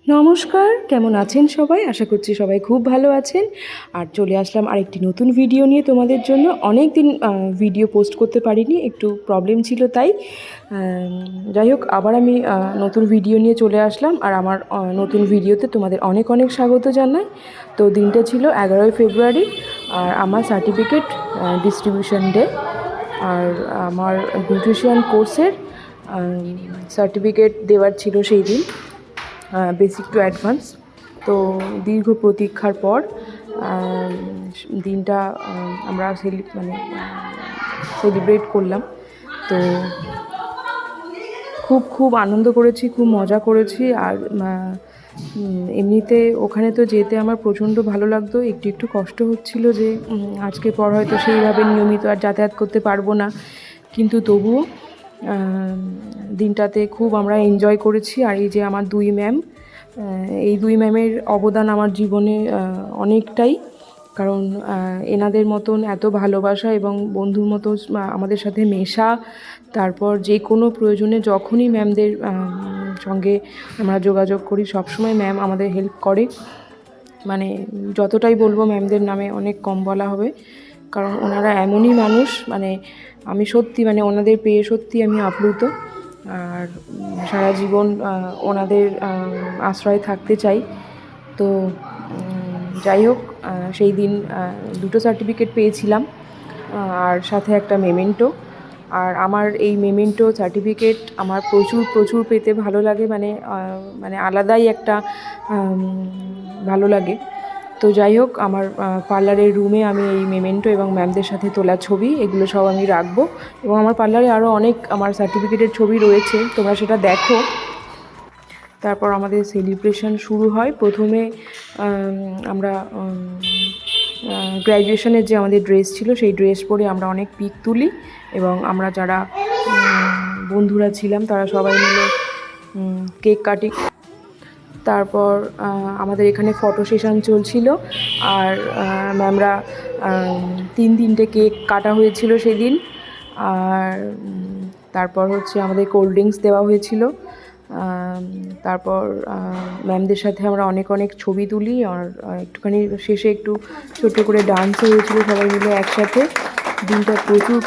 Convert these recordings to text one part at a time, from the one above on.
নমস্কার, কেমন আছেন সবাই? আশা করছি সবাই খুব ভালো আছেন। আর চলে আসলাম আরেকটি নতুন ভিডিও নিয়ে তোমাদের জন্য। অনেক দিন ভিডিও পোস্ট করতে পারিনি, একটু প্রবলেম ছিল তাই। যাই হোক, আবার আমি নতুন ভিডিও নিয়ে চলে আসলাম। আর আমার নতুন ভিডিওতে তোমাদের অনেক অনেক স্বাগত জানাই। তো দিনটা ছিল 11ই ফেব্রুয়ারি, আর আমার সার্টিফিকেট ডিস্ট্রিবিউশন ডে। আর আমার বিউটিশিয়ান কোর্সের সার্টিফিকেট দেওয়ার ছিল সেই দিন, বেসিক টু অ্যাডভান্স। তো দীর্ঘ প্রতীক্ষার পর দিনটা আমরা সেলিব্রেট করলাম। তো খুব আনন্দ করেছি, খুব মজা করেছি। আর এমনিতে ওখানে তো যেতে আমার প্রচণ্ড ভালো লাগতো। একটু কষ্ট হচ্ছিল যে আজকের পর হয়তো সেইভাবে নিয়মিত আর যাতায়াত করতে পারবো না, কিন্তু তবুও দিনটাতে খুব আমরা এনজয় করেছি। আর এই যে আমার দুই ম্যাম, এই দুই ম্যামের অবদান আমার জীবনে অনেকটাই। কারণ এনাদের মতন এত ভালোবাসা এবং বন্ধুর মতো আমাদের সাথে মেশা, তারপর যে কোনো প্রয়োজনে যখনই ম্যামদের সঙ্গে আমরা যোগাযোগ করি সবসময় ম্যাম আমাদের হেল্প করে। মানে যতটাই বলবো ম্যামদের নামে অনেক কম বলা হবে, কারণ ওনারা এমনই মানুষ। মানে আমি সত্যি ওনাদের পেয়ে সত্যি আমি আপ্লুত। আর সারা জীবন ওনাদের আশ্রয়ে থাকতে চাই। তো যাই হোক, সেই দিন দুটো সার্টিফিকেট পেয়েছিলাম, আর সাথে একটা মেমেন্টো। আর আমার এই মেমেন্টো সার্টিফিকেট আমার প্রচুর পেতে ভালো লাগে। মানে আলাদাই একটা ভালো লাগে। তো যাই হোক, আমার পার্লারের রুমে আমি এই মেমেন্টো এবং ম্যামদের সাথে তোলা ছবি এগুলো সব আমি রাখবো। এবং আমার পার্লারে আরও অনেক আমার সার্টিফিকেটের ছবি রয়েছে, তোমরা সেটা দেখো। তারপর আমাদের সেলিব্রেশন শুরু হয়। প্রথমে আমরা গ্র্যাজুয়েশনের যে আমাদের ড্রেস ছিল সেই ড্রেস পরে আমরা অনেক পিক তুলি, এবং আমরা যারা বন্ধুরা ছিলাম তারা সবাই মিলে কেক কাটিং। তারপর আমাদের এখানে ফটো সেশন চলছিল। আর ম্যামরা তিনটে কেক কাটা হয়েছিল সেদিন। আর তারপর হচ্ছে আমাদের কোল্ড ড্রিঙ্কস দেওয়া হয়েছিল। তারপর ম্যামদের সাথে আমরা অনেক ছবি তুলি। আর একটুখানি শেষে একটু ছোট্ট করে ডান্সও হয়েছিল সবাই মিলে একসাথে। দিনটা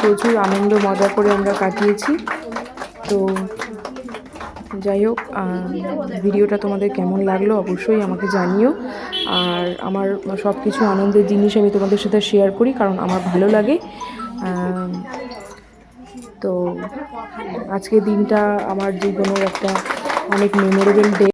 প্রচুর আনন্দ মজা করে আমরা কাটিয়েছি। তো যাই হোক, ভিডিওটা তোমাদের কেমন লাগলো অবশ্যই আমাকে জানিও। আর আমার সব কিছু আনন্দের জিনিস আমি তোমাদের সাথে শেয়ার করি, কারণ আমার ভালো লাগে। তো আজকের দিনটা আমার জীবনের একটা অনেক মেমোরেবল ডে।